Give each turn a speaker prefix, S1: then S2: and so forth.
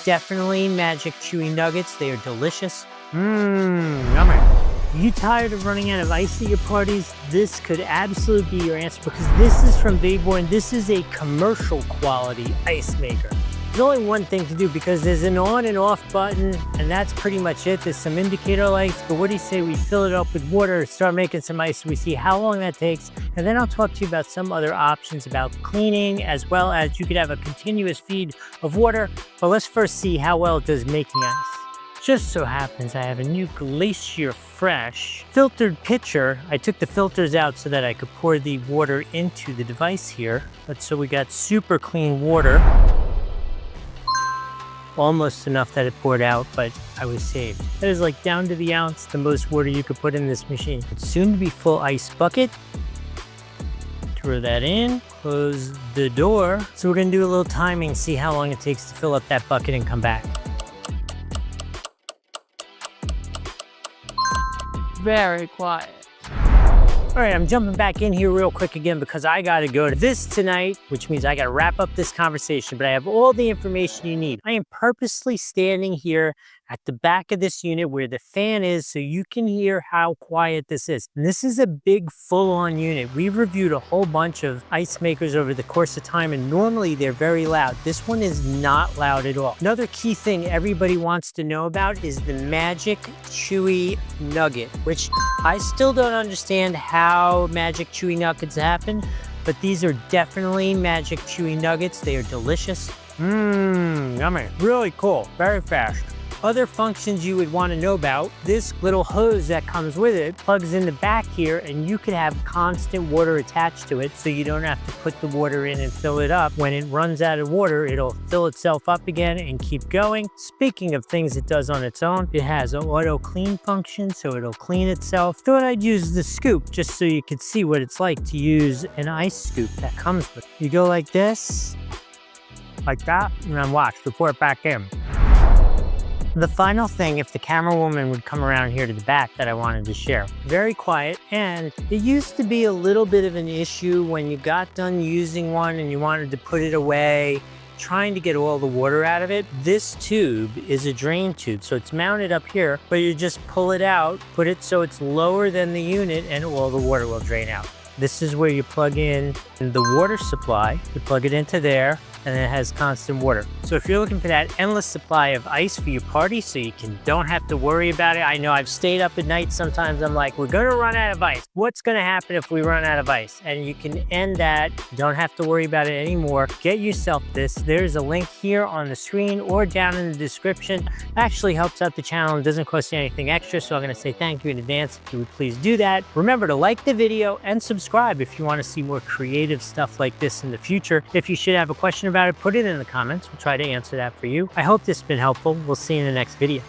S1: definitely magic chewy nuggets. They are delicious. Yummy. You tired of running out of ice at your parties? This could absolutely be your answer, because this is from VEVOR and this is a commercial quality ice maker. There's only one thing to do, because there's an on and off button, and that's pretty much it. There's some indicator lights, but what do you say we fill it up with water, start making some ice, so we see how long that takes, and then I'll talk to you about some other options about cleaning, as well as you could have a continuous feed of water. But let's first see how well it does making ice. Just so happens I have a new Glacier Fresh filtered pitcher. I took the filters out so that I could pour the water into the device here. But so we got super clean water. Almost enough that it poured out, but I was saved. That is like down to the ounce, the most water you could put in this machine. It's soon to be full ice bucket. Throw that in, close the door. So we're gonna do a little timing, see how long it takes to fill up that bucket and come back.
S2: Very quiet.
S1: All right, I'm jumping back in here real quick again because I gotta go to this tonight, which means I gotta wrap up this conversation, but I have all the information you need. I am purposely standing here at the back of this unit where the fan is so you can hear how quiet this is. And this is a big full-on unit. We've reviewed a whole bunch of ice makers over the course of time, and normally they're very loud. This one is not loud at all. Another key thing everybody wants to know about is the Magic Chewy Nugget, which I still don't understand how Magic Chewy Nuggets happen, but these are definitely Magic Chewy Nuggets. They are delicious. Yummy. Really cool, very fast. Other functions you would want to know about, this little hose that comes with it plugs in the back here, and you could have constant water attached to it so you don't have to put the water in and fill it up. When it runs out of water, it'll fill itself up again and keep going. Speaking of things it does on its own, it has an auto clean function, so it'll clean itself. Thought I'd use the scoop just so you could see what it's like to use an ice scoop that comes with it. You go like this, like that, and then watch, pour it back in. The final thing, if the camera woman would come around here to the back, that I wanted to share. Very quiet, and it used to be a little bit of an issue when you got done using one and you wanted to put it away, trying to get all the water out of it. This tube is a drain tube, so it's mounted up here, but you just pull it out, put it so it's lower than the unit, and all the water will drain out. This is where you plug in the water supply. You plug it into there, and it has constant water. So if you're looking for that endless supply of ice for your party so you don't have to worry about it. I know I've stayed up at night sometimes. I'm like, we're gonna run out of ice. What's gonna happen if we run out of ice? And you can end that. You don't have to worry about it anymore. Get yourself this. There's a link here on the screen or down in the description. It actually helps out the channel and doesn't cost you anything extra. So I'm gonna say thank you in advance if you would please do that. Remember to like the video and subscribe if you wanna see more creative stuff like this in the future. If you should have a question about it, put it in the comments. We'll try to answer that for you. I hope this has been helpful. We'll see you in the next video.